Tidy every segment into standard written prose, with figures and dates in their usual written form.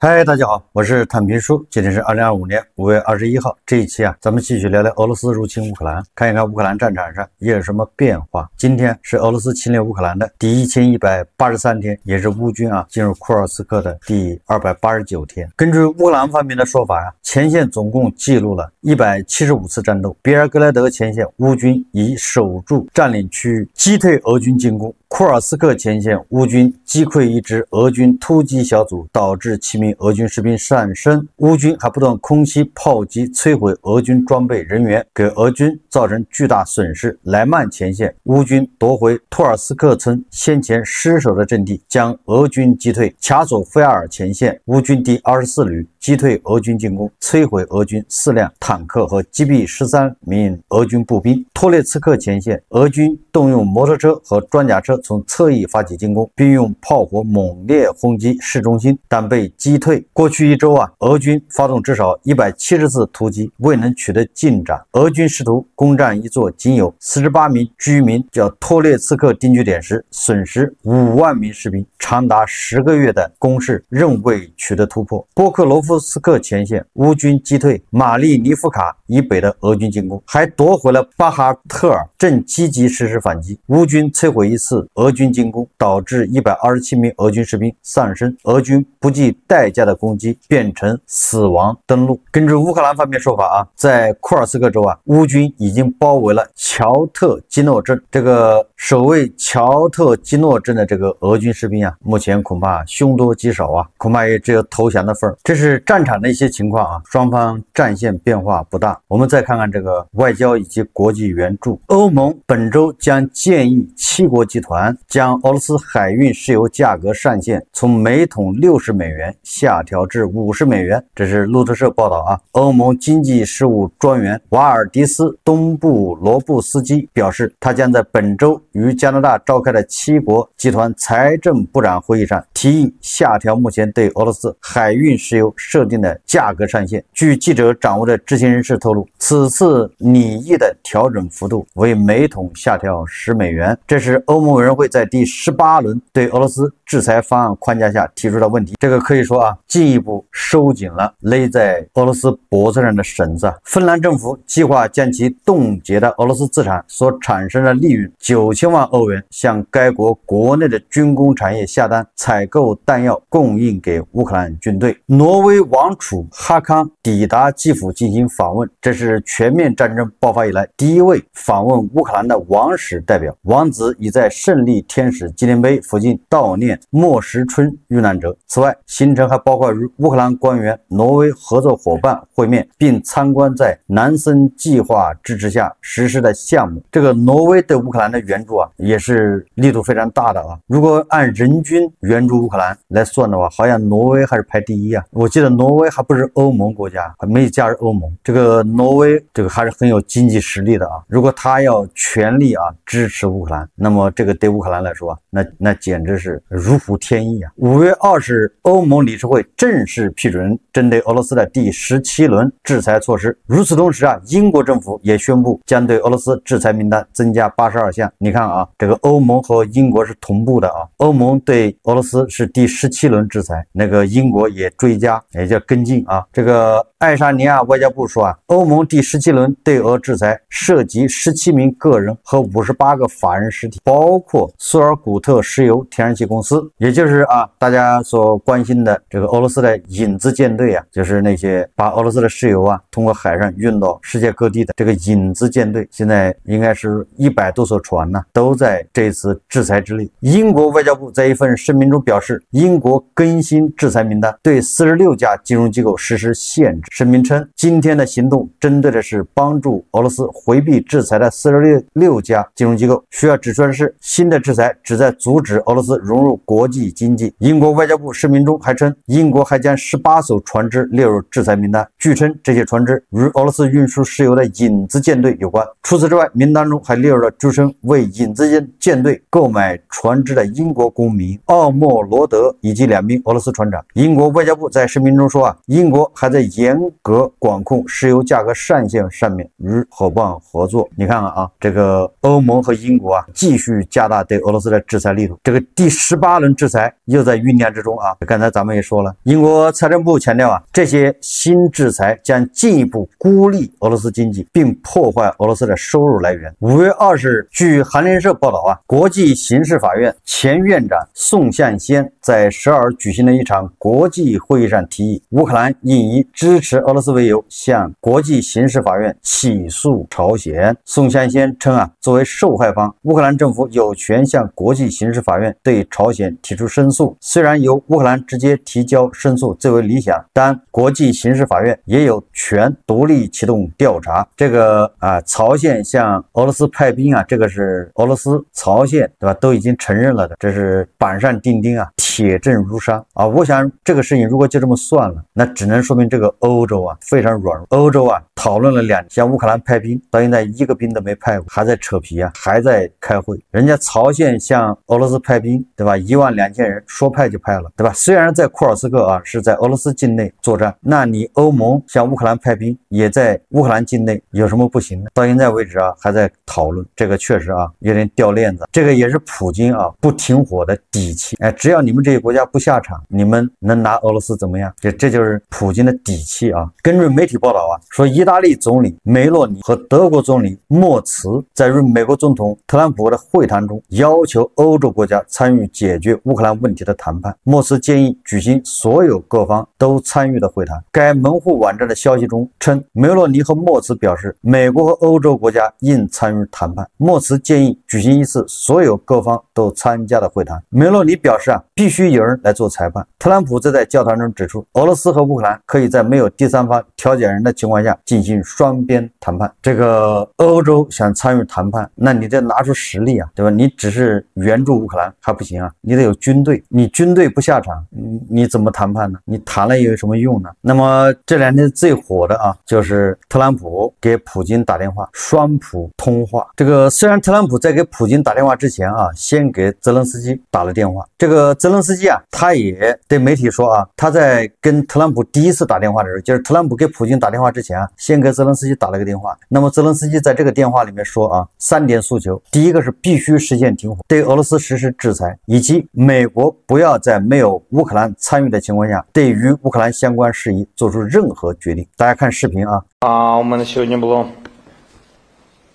嗨，大家好，我是坦平叔。今天是2025年5月21号。这一期咱们继续聊聊俄罗斯入侵乌克兰，看一看乌克兰战场上也有什么变化。今天是俄罗斯侵略乌克兰的第1183天，也是乌军进入库尔斯克的第289天。根据乌克兰方面的说法前线总共记录了175次战斗。别尔格莱德前线，乌军以守住占领区域，击退俄军进攻。库尔斯克前线，乌军击溃一支俄军突击小组，导致7名俄军士兵丧生。乌军还不断空袭、炮击摧毁俄军装备人员，给俄军造成巨大损失。莱曼前线，乌军夺回托尔斯克村先前失守的阵地，将俄军击退。卡索菲亚尔前线，乌军第24旅击退俄军进攻，摧毁俄军4辆坦克和击毙13名俄军步兵。托列茨克前线，俄军动用摩托车和装甲车从侧翼发起进攻，并用炮火猛烈轰击市中心，但被击退。过去一周俄军发动至少170次突击，未能取得进展。俄军试图攻占一座仅有48名居民叫托列茨克定居点时，损失5万名士兵，长达10个月的攻势仍未取得突破。波克罗夫斯克前线，乌军击退马利尼夫卡以北的俄军进攻，还夺回了巴哈特尔，正积极实施反击。乌军摧毁一次俄军进攻，导致127名俄军士兵丧生。俄军不计代价的攻击变成死亡登陆。根据乌克兰方面说法在库尔斯克州乌军已经包围了乔特基诺镇。这个守卫乔特基诺镇的这个俄军士兵目前恐怕凶多吉少恐怕也只有投降的份儿。这是战场的一些情况双方战线变化不大。我们再看看这个外交以及国际援助。欧盟本周将建议7国集团将俄罗斯海运石油价格上限从每桶60美元下调至50美元。这是路透社报道欧盟经济事务专员瓦尔迪斯东布罗布斯基表示，他将在本周与加拿大召开的7国集团财政部长会议上提议下调目前对俄罗斯海运石油设定的价格上限。据记者掌握的知情人士透露，此次拟议的调整幅度为每桶下调10美元。这是欧盟委员会在第18轮对俄罗斯制裁方案框架下提出的问题。这个可以说进一步收紧了勒在俄罗斯脖子上的绳子。芬兰政府计划将其冻结的俄罗斯资产所产生的利润9000万欧元向该国国内的军工产业下单，采购弹药供应给乌克兰军队。挪威王储哈康抵达基辅进行访问，这是全面战争爆发以来第一位访问乌克兰的王室代表。王子已在胜利天使纪念碑附近悼念莫什春遇难者。此外，行程还包括与乌克兰官员、挪威合作伙伴会面，并参观在南森计划支持下实施的项目。这个挪威对乌克兰的援助也是力度非常大的如果按人均援助乌克兰来算的话，好像挪威还是排第一我记得挪威还不是欧盟国家，还没加入欧盟。这个挪威这个还是很有经济实力的如果他要全力支持乌克兰，那么这个对乌克兰来说那简直是如虎添翼5月20日，欧盟理事会正式批准针对俄罗斯的第17轮制裁措施。与此同时英国政府也宣布将对俄罗斯制裁名单增加82项。你看这个欧盟和英国是同步的欧盟对俄罗斯是第17轮制裁，那个英国也追加，也叫跟进这个爱沙尼亚外交部说欧盟第17轮对俄制裁涉及17名个人和58个法人实体，包括苏尔古特石油天然气公司，也就是大家所关心的这个俄罗斯的影子舰队就是那些把俄罗斯的石油通过海上运到世界各地的这个影子舰队。现在应该是100多艘船都在这次制裁之内。英国外交部在一份声明中表示，英国更新制裁名单，对46家金融机构实施限制。声明称，今天的行动针对的是帮助俄罗斯回避制裁的46家金融机构。需要指出的是，新的制裁旨在阻止俄罗斯融入国际经济。英国外交部声明中还称，英国还将18艘船只列入制裁名单，据称这些船只与俄罗斯运输石油的影子舰队有关。除此之外，名单中还列入了支撑为影子舰队购买船只的英国公民奥莫罗德以及2名俄罗斯船长。英国外交部在声明中说英国还在严格管控石油价格上限上面与伙伴合作。你看看这个欧盟和英国继续加大对俄罗斯的制裁力度，这个第18轮制裁又在酝酿之中刚才咱们也说了，英国财政部强调这些新制裁将进一步孤立俄罗斯经济，并破坏俄罗斯的收入来源。5月20日，据韩联社报道国际刑事法院前院长宋向先在12日举行的一场国际会议上提议，乌克兰应以支持俄罗斯为由向国际刑事法院起诉朝鲜。宋向先称作为受害方，乌克兰政府有权向国际刑事法院对朝鲜提出申诉。虽然由乌克兰直接提交申诉最为理想，但国际刑事法院也有权独立启动调查。这个朝鲜向俄罗斯派兵这个是俄罗斯、朝鲜对吧都已经承认了的，这是板上钉钉铁证如山我想这个事情如果就这么算了，那只能说明这个欧洲非常软弱。欧洲讨论了2年，向乌克兰派兵，到现在一个兵都没派过，还在扯皮还在开会。人家朝鲜向俄罗斯派兵对吧，12000人说派就派了对吧？虽然在库尔斯克是在俄罗斯境内作战，那你欧盟向乌克兰派兵也在乌克兰境内，有什么不行的？到现在为止还在讨论，这个确实有点掉链子。这个也是普京不停火的底气。只要你们这些国家不下场，你们能拿俄罗斯怎么样？这就是普京的底气根据媒体报道说，意大利总理梅洛尼和德国总理莫茨在与美国总统特朗普的会谈中，要求欧洲国家参与解决乌克兰问题的谈判。莫茨建议举行所有各方都参与的会谈。该门户网站的消息中称，梅洛尼和莫茨表示，美国和欧洲国家应参与谈判。莫茨建议举行一次所有各方都参加的会谈。梅洛尼表示必须有人来做裁判。特朗普则在交谈中指出，俄罗斯和乌克兰可以在没有第三方调解人的情况下进行双边谈判。这个欧洲想参与谈判，那你得拿出实力对吧？你只是援助乌克兰还不行你得有军队，你军队不下场，你怎么谈判呢？你谈了又有什么用呢？那么这2天最火的就是特朗普给普京打电话，双普通话。这个虽然特朗普在给普京打电话之前先给泽连斯基打了电话。这个泽连斯基他也对媒体说他在跟特朗普第一次打电话的时候，就是特朗普给普京打电话之前先给泽连斯基打了个电话。那么泽连斯基在这个电话里面说3点诉求，第一个是必须实现停火，对俄罗斯实施制裁，以及美国不要在没有乌克兰参与的情况下，对于乌克兰相关事宜做出任何决定。大家看视频У мене сьогодні було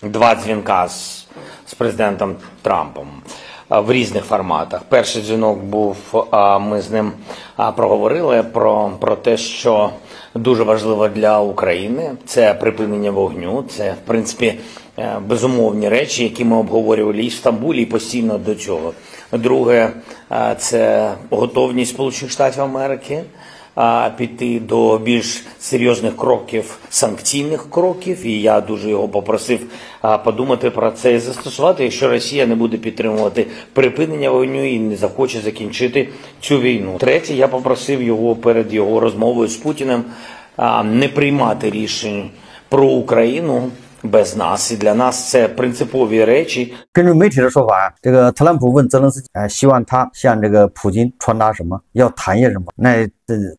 2 дзвінка з президентом Трампом в різних форматах. Перший дзвінок був, ми з ним проговорили про те, що дуже важливо для України. Це припинення вогню, це, в принципі, безумовні речі, які ми обговорювали і в Стамбулі, і постійно до цього. Друге, це готовність Сполучених Штатів Америки піти до більш серйозних кроків, санкційних кроків, і я дуже його попросив подумати про це і застосувати, якщо Росія не буде підтримувати припинення вогню і не захоче закінчити цю війну. Третє, я попросив його перед його розмовою з Путіним не приймати рішень про Україну без нас, і для нас це принципові речі. 根据媒体的说法这个特朗普问泽连斯基希望他向这个普京传达什么，要谈些什么。那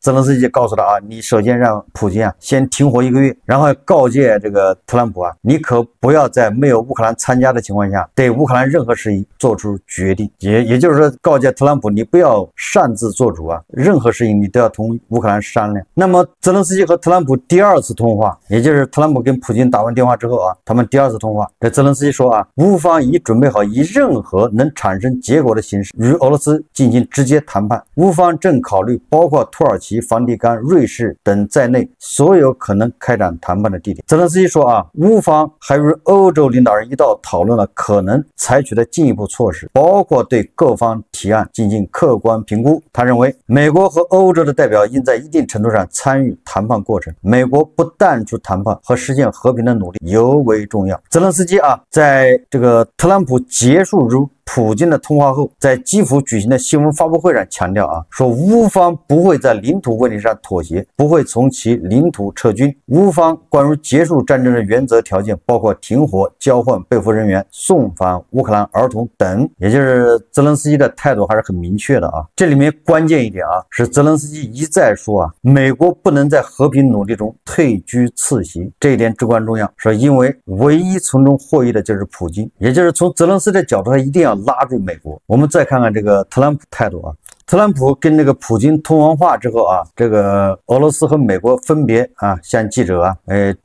泽连斯基告诉他你首先让普京先停火1个月，然后告诫这个特朗普你可不要在没有乌克兰参加的情况下对乌克兰任何事宜做出决定，也就是说告诫特朗普你不要擅自做主任何事情你都要同乌克兰商量。那么泽连斯基和特朗普第2次通话，也就是特朗普跟普京打完电话之后他们第2次通话，这泽连斯基说乌方已准备好以任何能产生结果的形式与俄罗斯进行直接谈判，乌方正考虑包括土耳其、梵蒂冈、瑞士等在内所有可能开展谈判的地点。泽连斯基说乌方还与欧洲领导人一道讨论了可能采取的进一步措施，包括对各方提案进行客观评估。他认为美国和欧洲的代表应在一定程度上参与谈判过程，美国不淡出谈判和实现和平的努力尤为重要。泽连斯基在这个特朗普结束普京的通话后，在基辅举行的新闻发布会上强调说乌方不会在领土问题上妥协，不会从其领土撤军。乌方关于结束战争的原则条件包括停火、交换被俘人员、送返乌克兰儿童等，也就是泽连斯基的态度还是很明确的这里面关键一点是泽连斯基一再说美国不能在和平努力中退居次席，这一点至关重要，是因为唯一从中获益的就是普京，也就是从泽连斯基的角度，他一定要拉住美国。我们再看看这个特朗普态度特朗普跟这个普京通完话之后这个俄罗斯和美国分别向记者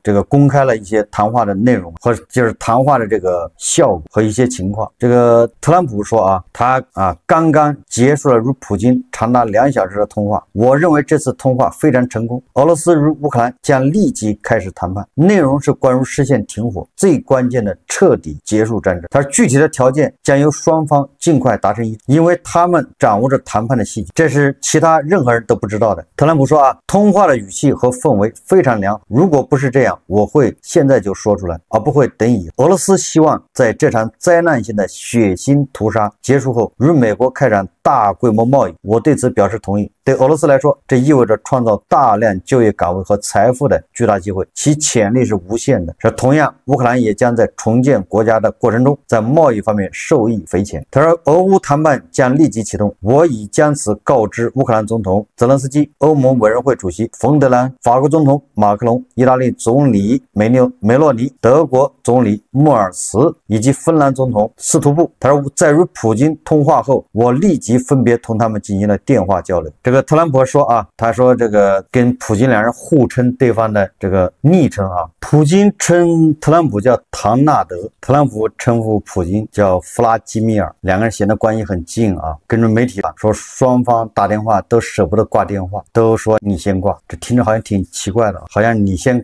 这个公开了一些谈话的内容和就是谈话的这个效果和一些情况。这个特朗普说他刚刚结束了与普京长达2小时的通话，我认为这次通话非常成功，俄罗斯与乌克兰将立即开始谈判，内容是关于实现停火，最关键的彻底结束战争。他具体的条件将由双方尽快达成一致，因为他们掌握着谈判的细节，这是其他任何人都不知道的。特朗普说通话的语气和氛围非常良好，如果不是这样，我会现在就说出来，而不会等以后。俄罗斯希望在这场灾难性的血腥屠杀结束后，与美国开展大规模贸易，我对此表示同意。对俄罗斯来说，这意味着创造大量就业岗位和财富的巨大机会，其潜力是无限的。同样，乌克兰也将在重建国家的过程中，在贸易方面受益匪浅。他说，俄乌谈判将立即启动，我已将此告知乌克兰总统泽连斯基、欧盟委员会主席冯德莱恩、法国总统马克龙、意大利总理梅洛尼、德国总理莫尔茨以及芬兰总统斯图布。他说，在与普京通话后，我立即分别同他们进行了电话交流。这个特朗普说他说这个跟普京两人互称对方的这个昵称普京称特朗普叫唐纳德，特朗普称呼普京叫弗拉基米尔，两个人显得关系很近根据媒体说双方打电话都舍不得挂电话，都说你先挂，这听着好像挺奇怪的，好像你先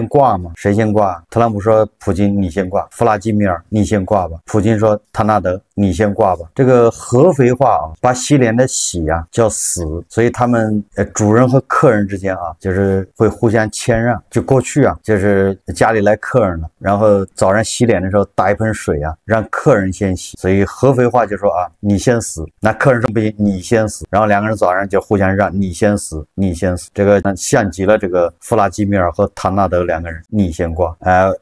挂嘛，谁先挂？特朗普说普京你先挂，弗拉基米尔你先挂吧，普京说唐纳德你先挂吧。这个合肥话把洗脸的洗叫死，所以他们主人和客人之间就是会互相谦让。就过去就是家里来客人了，然后早上洗脸的时候打一盆水让客人先洗，所以合肥话就说你先死，那客人说不行你先死，然后两个人早上就互相让你先死你先死，这个像极了这个弗拉基米尔和唐纳德两个人你先挂。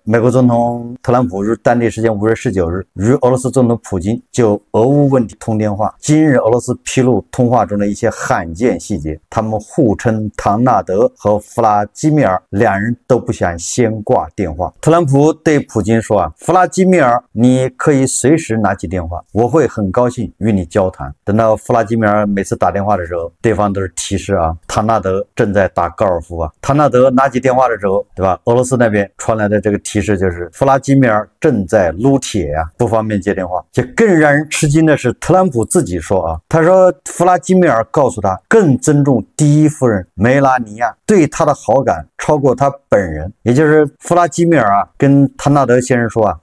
美国总统特朗普于当地时间5月19日与俄罗斯总统普京就俄乌问题通电话，今日俄罗斯披露通话中的一些罕见细节，他们互称唐纳德和弗拉基米尔两人都不想先挂电话。特朗普对普京说弗拉基米尔你可以随时拿起电话，我会很高兴与你交谈。等到弗拉基米尔每次打电话的时候，对方都是提示唐纳德正在打高尔夫唐纳德拿起电话的时候，对吧？俄罗斯那边传来的这个提示就是弗拉基米尔正在撸铁不方便接电话。就更让人吃惊的是，特朗普自己说他说弗拉基米尔告诉他更尊重第一夫人梅拉尼亚，对他的好感超过他本人。也就是弗拉基米尔跟唐纳德先生说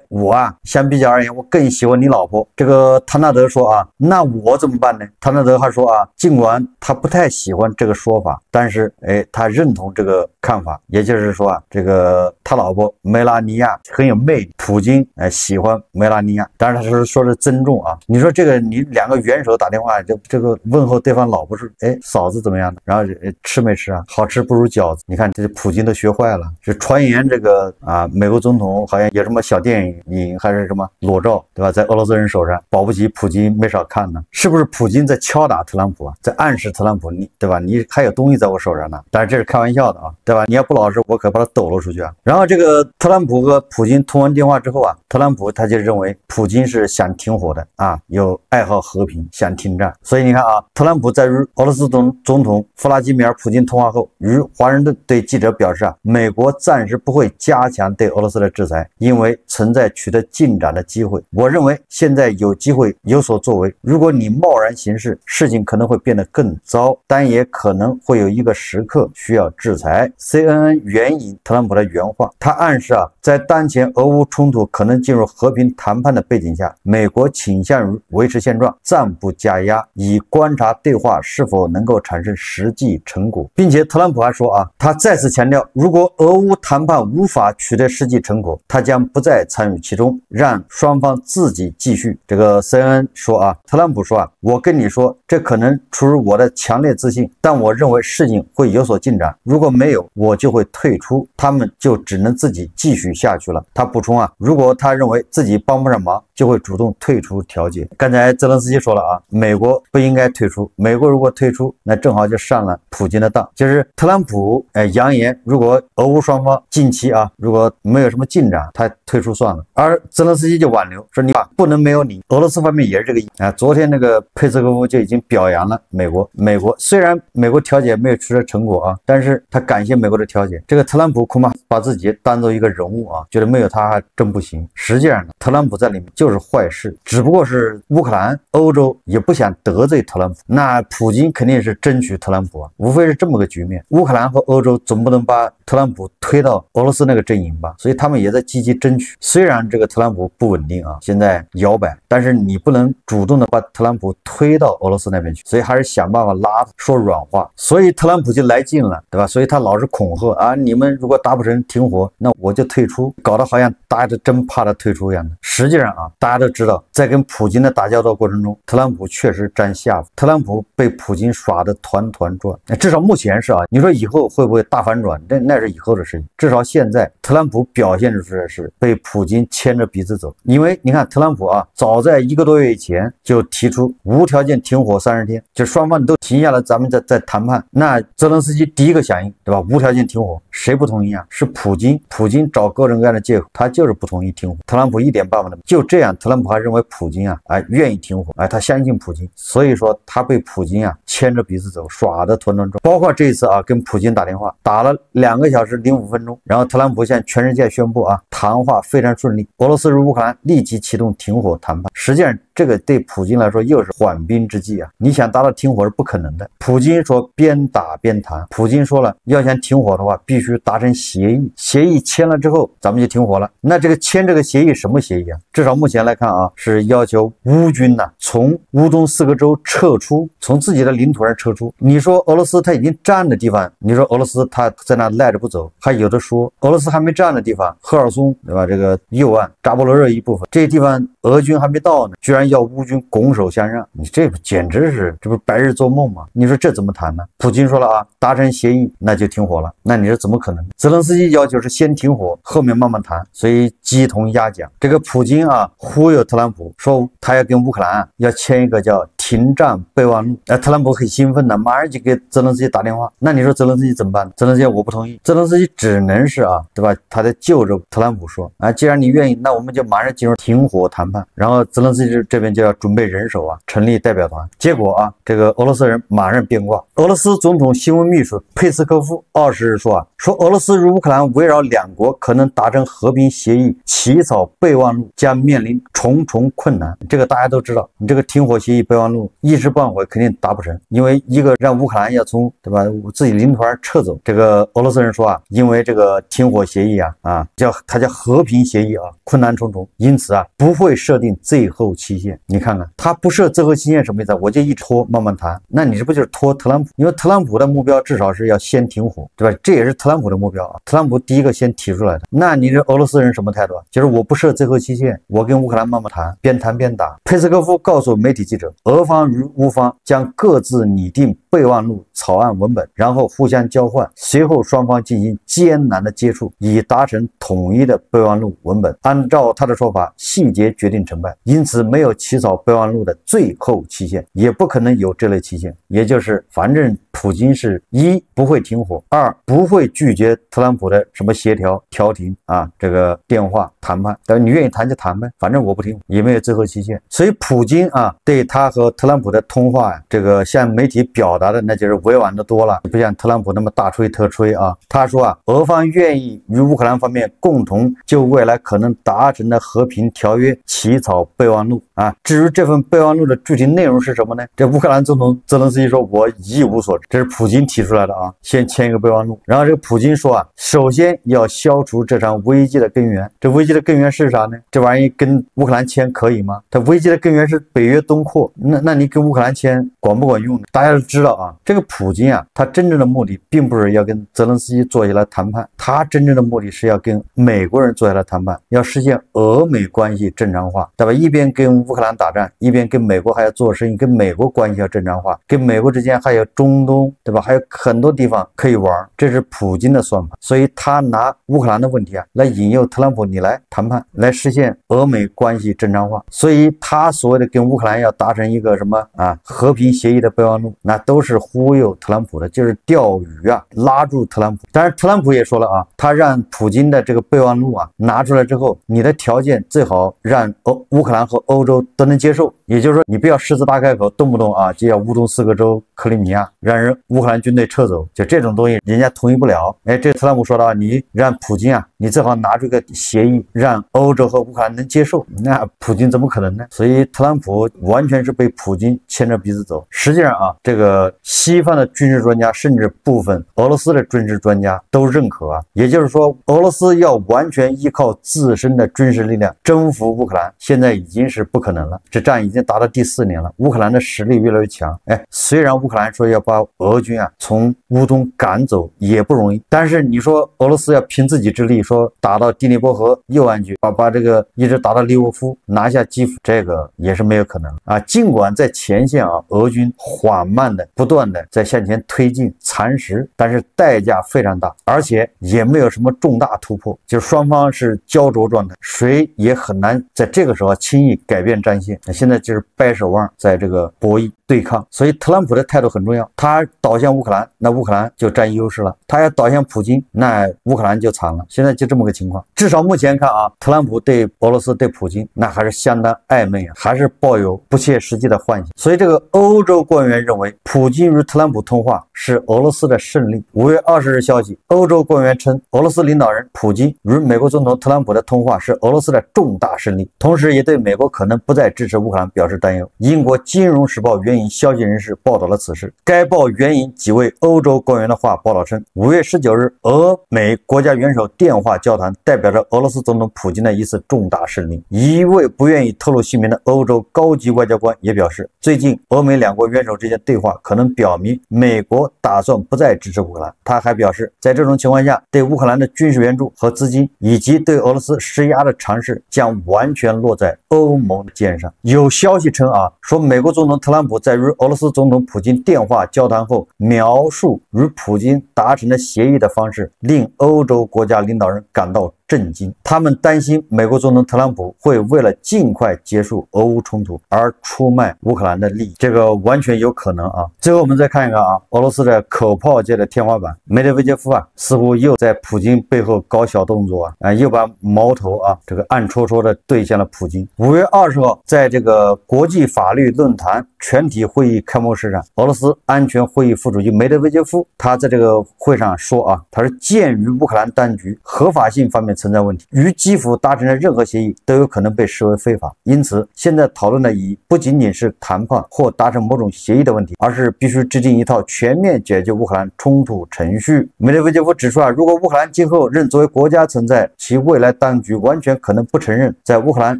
我相比较而言我更喜欢你老婆。这个唐纳德说那我怎么办呢？唐纳德还说尽管他不太喜欢这个说法，但是他认同这个看法，也就是说这个他老婆梅拉尼亚很有魅力，普京喜欢梅拉尼亚，当然他是说是尊重你说这个你两个元首打电话这个问候对方老婆是嫂子怎么样的，然后吃没吃好吃不如饺子。你看这普京都学坏了，就传言这个美国总统好像有什么小电影还是什么裸照，对吧？在俄罗斯人手上，保不齐普京没少看呢。是不是普京在敲打特朗普在暗示特朗普你对吧？你还有东西在我手上呢。当然这是开玩笑的对吧？你要不老实，我可把他抖落出去然后这个特朗普和普京通完电话之后特朗普他就认为普京是想停火的有爱好和平，想停战。所以你看特朗普在与俄罗斯总统弗拉基米尔·普京通话后，与华盛顿对记者表示美国暂时不会加强对俄罗斯的制裁，因为存在取得进展的机会。我认为现在有机会有所作为，如果你贸然行事，事情可能会变得更糟，但也可能会有一个时刻需要制裁。 CNN 援引特朗普的原话，他暗示在当前俄乌冲突可能进入和平谈判的背景下，美国倾向于维持现状，暂不加压，以观察对话是否能够产生实际成果，并且特朗普还说啊，他再次强调，如果俄乌谈判无法取得实际成果，他将不再参与其中，让双方自己继续。这个 CNN 说啊，特朗普说啊，我跟你说，这可能出于我的强烈自信，但我认为事情会有所进展，如果没有，我就会退出，他们就只能自己继续下去了。他补充啊，如果他认为自己帮不上忙，就会主动退出调解。刚才泽连斯基说了啊，美国不应该退出，美国如果退出，那正好就上了普京的当。就是特朗普扬言，如果俄乌双方近期啊，如果没有什么进展，他退出算了。而泽连斯基就挽留，说你不能没有你。俄罗斯方面也是这个意思啊。昨天那个佩斯科夫就已经表扬了美国。美国虽然美国调解没有取得成果啊，但是他感谢美国的调解。这个特朗普恐怕把自己当做一个人物啊，觉得没有他还真不行。实际上呢，特朗普在里面就是坏事，只不过是乌克兰、欧洲也不想得罪特朗普，那普京肯定是争取特朗普啊，无非是这么个局面。乌克兰和欧洲总不能把特朗普推到俄罗斯那个阵营吧，所以他们也在积极争取。虽然这个特朗普不稳定啊，现在摇摆，但是你不能主动的把特朗普推到俄罗斯那边去，所以还是想办法拉他，说软话。所以特朗普就来劲了，对吧？所以他老是恐吓啊，你们如果达不成停火，那我就退出，搞得好像大家都真怕他退出一样的。实际上啊，大家都知道，在跟普京的打交道过程中，特朗普确实占下风，特朗普被普京耍得团团转。至少目前是啊，你说以后会不会大反转？那是以后的事情。至少现在特朗普表现出来是被普京牵着鼻子走，因为你看特朗普啊，早在1个多月以前就提出无条件停火30天，就双方都停下来，咱们再谈判。那泽连斯基第一个响应，对吧？无条件停火，谁不同意啊？是普京。普京找各种各样的借口，他就是不同意停火。特朗普一点办法都没有。就这样，特朗普还认为普京啊，愿意停火，他相信普京，所以说他被普京啊牵着鼻子走，耍得团团转。包括这一次啊，跟普京打电话，打了2个小时05分钟，然后特朗普向全世界宣布啊，谈话非常顺利，俄罗斯与乌克兰立即启动停火谈判。实际上，这个对普京来说又是缓兵之计啊！你想达到停火是不可能的。普京说边打边谈，普京说了，要想停火的话，必须达成协议，协议签了之后，咱们就停火了。那这个签这个协议什么协议啊？至少目前来看啊，是要求乌军呐从乌东4个州撤出，从自己的领土上撤出。你说俄罗斯他已经占的地方，你说俄罗斯他在那赖着不走，还有的说俄罗斯还没占的地方，赫尔松对吧？这个右岸扎波罗热一部分，这些地方俄军还没到呢，居然要乌军拱手相让，你这简直是，这不是白日做梦吗？你说这怎么谈呢？普京说了啊，达成协议那就停火了，那你说怎么可能？泽连斯基要求是先停火，后面慢慢谈，所以鸡同鸭讲。这个普京啊忽悠特朗普说他要跟乌克兰要签一个叫停战备忘录，特朗普很兴奋的，马上就给泽连斯基打电话。那你说泽连斯基怎么办？泽连斯基我不同意，泽连斯基只能是啊，对吧？他在就着特朗普说啊，既然你愿意，那我们就马上进入停火谈判。然后泽连斯基这边就要准备人手啊，成立代表团。结果啊，这个俄罗斯人马上变卦。俄罗斯总统新闻秘书佩斯科夫20日说啊，说俄罗斯与乌克兰围绕2国可能达成和平协议起草备忘录将面临重重困难。这个大家都知道，你这个停火协议备忘录一时半会肯定达不成，因为一个让乌克兰要从对吧自己领土上撤走，这个俄罗斯人说啊，因为这个停火协议啊叫和平协议啊，困难重重，因此啊不会设定最后期限。你看看他不设最后期限什么意思？我就一拖慢慢谈，那你这不就是拖特朗普？因为特朗普的目标至少是要先停火，对吧？这也是特朗普的目标啊，特朗普第一个先提出来的。那你这俄罗斯人什么态度啊？就是我不设最后期限，我跟乌克兰慢慢谈，边谈边打。佩斯科夫告诉媒体记者，俄方与乌方将各自拟定备忘录草案文本，然后互相交换，随后双方进行艰难的接触，以达成统一的备忘录文本。按照他的说法，细节决定成败，因此没有起草备忘录的最后期限，也不可能有这类期限。也就是反正普京是1不会停火，2不会拒绝特朗普的什么协调调停啊，这个电话谈判，但你愿意谈就谈呗，反正我不听，也没有最后期限。所以普京啊对他和特朗普的通话这个向媒体表达的那就是委婉的多了，不像特朗普那么大吹特吹啊。他说啊，俄方愿意与乌克兰方面共同就未来可能达成的和平条约起草备忘录啊。至于这份备忘录的具体内容是什么呢？这乌克兰总统泽连斯基说，我一无所知，这是普京提出来的啊，先签一个备忘录。然后这个普京说啊，首先要消除这场危机的根源。这危机的根源是啥呢？这玩意跟乌克兰签可以吗？它危机的根源是北约东扩，那你跟乌克兰签管不管用呢？大家都知道啊，这个普京啊，他真正的目的并不是要跟泽连斯基坐下来谈判，他真正的目的是要跟美国人坐下来谈判，要实现俄美关系正常化，对吧？一边跟乌克兰打仗，一边跟美国还要做生意，跟美国关系要正常化，跟美国之间还有中东，对吧？还有很多地方可以玩，这是普京的算法。所以他拿乌克兰的问题啊来引诱特朗普，你来谈判，来实现俄美关系正常化。所以他所谓的跟乌克兰要达成一个什么啊和平协议的备忘录，那都是忽悠特朗普的，就是钓鱼啊，拉住特朗普。但是特朗普也说了啊，他让普京的这个备忘录啊拿出来之后，你的条件最好让乌克兰和欧洲都能接受，也就是说你不要狮子大开口，动不动啊就要乌东4个州克里米亚，让人乌克兰军队撤走，就这种东西人家同意不了。哎，这特朗普说的啊，你让普京啊，你最好拿出个协议，让欧洲和乌克兰能接受，那普京怎么可能呢？所以特朗普完全是被普京牵着鼻子走。实际上啊，这个西方的军事专家，甚至部分俄罗斯的军事专家都认可啊，也就是说，俄罗斯要完全依靠自身的军事力量征服乌克兰，现在已经是不可能了。这战已经打到第4年了，乌克兰的实力越来越强。哎，虽然乌克兰说要把俄军啊从乌东赶走也不容易，但是你说俄罗斯要凭自己之力说打到第聂伯河右岸去，把这个一直打到利沃夫，拿下基辅，这个也是没有可能啊。尽管在前线啊，俄军缓慢的不断的在向前推进蚕食，但是代价非常大，而且也没有什么重大突破，就是双方是焦灼状态，谁也很难在这个时候轻易改变战线。现在就是掰手腕在这个博弈对抗，所以特朗普的态度很重要，他倒向乌克兰，那乌克兰就占优势了；他要倒向普京，那乌克兰就惨了。现在就这么个情况，至少目前看啊，特朗普对俄罗斯对普京那还是相当暧昧啊，还是抱有不切实际的幻想。所以这个欧洲官员认为，普京与特朗普通话是俄罗斯的胜利。5月20日消息，欧洲官员称，俄罗斯领导人普京与美国总统特朗普的通话是俄罗斯的重大胜利，同时也对美国可能不再支持乌克兰表示担忧。英国《金融时报》援引消息人士报道了此事，该报援引几位欧洲官员的话报道称，5月19日，俄美国家元首电话交谈代表着俄罗斯总统普京的一次重大胜利。一位不愿意透露姓名的欧洲高级外交官也表示，最近俄美两国元首之间对话可能表明美国打算不再支持乌克兰。他还表示，在这种情况下，对乌克兰的军事援助和资金以及对俄罗斯施压的尝试将完全落在欧盟的肩上。有消息称啊，说美国总统特朗普在与俄罗斯总统普京电话交谈后，描述与普京达成的协议的方式令欧洲国家领导人感到震惊，他们担心美国总统特朗普会为了尽快结束俄乌冲突而出卖乌克兰的利益，这个完全有可能啊。最后我们再看一看啊，俄罗斯的口炮界的天花板梅德韦杰夫啊，似乎又在普京背后搞小动作啊，又把矛头啊这个暗戳戳的对向了普京。5月20号，在这个国际法律论坛全体会议开幕式上，俄罗斯安全会议副主席梅德韦杰夫他在这个会上说啊，他是鉴于乌克兰当局合法性方面存在问题，与基辅达成的任何协议都有可能被视为非法，因此现在讨论的意义不仅仅是谈判或达成某种协议的问题，而是必须制定一套全面解决乌克兰冲突程序。梅德韦杰夫指出啊，如果乌克兰今后仍作为国家存在，其未来当局完全可能不承认在乌克兰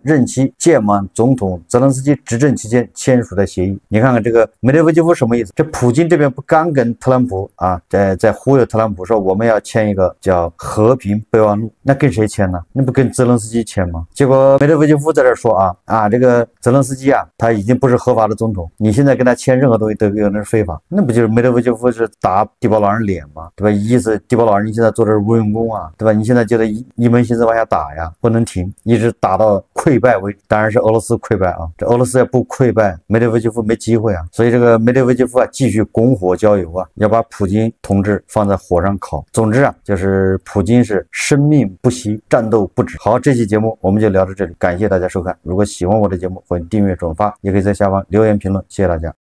任期届满总统泽连斯基执政期间签署的协议。你看看这个梅德韦杰夫什么意思？这普京这边不刚跟特朗普啊在忽悠特朗普说我们要签一个叫和平备忘录，那跟谁签呢？那不跟泽连斯基签吗？结果梅德韦杰夫在这说啊，这个泽连斯基啊，他已经不是合法的总统，你现在跟他签任何东西都有可能是非法，那不就是梅德韦杰夫是打地包老人脸吗？对吧？意思地包老人你现在做的是无用功啊，对吧？你现在就得一门心思往下打呀，不能停，一直打到溃败为止。当然是俄罗斯溃败啊，这俄罗斯要不溃败，梅德韦杰夫没机会啊。所以这个梅德韦杰夫啊，继续拱火浇油啊，要把普京同志放在火上烤。总之啊，就是普京是生命不息，战斗不止。好，这期节目我们就聊到这里，感谢大家收看。如果喜欢我的节目，欢迎订阅转发，也可以在下方留言评论，谢谢大家。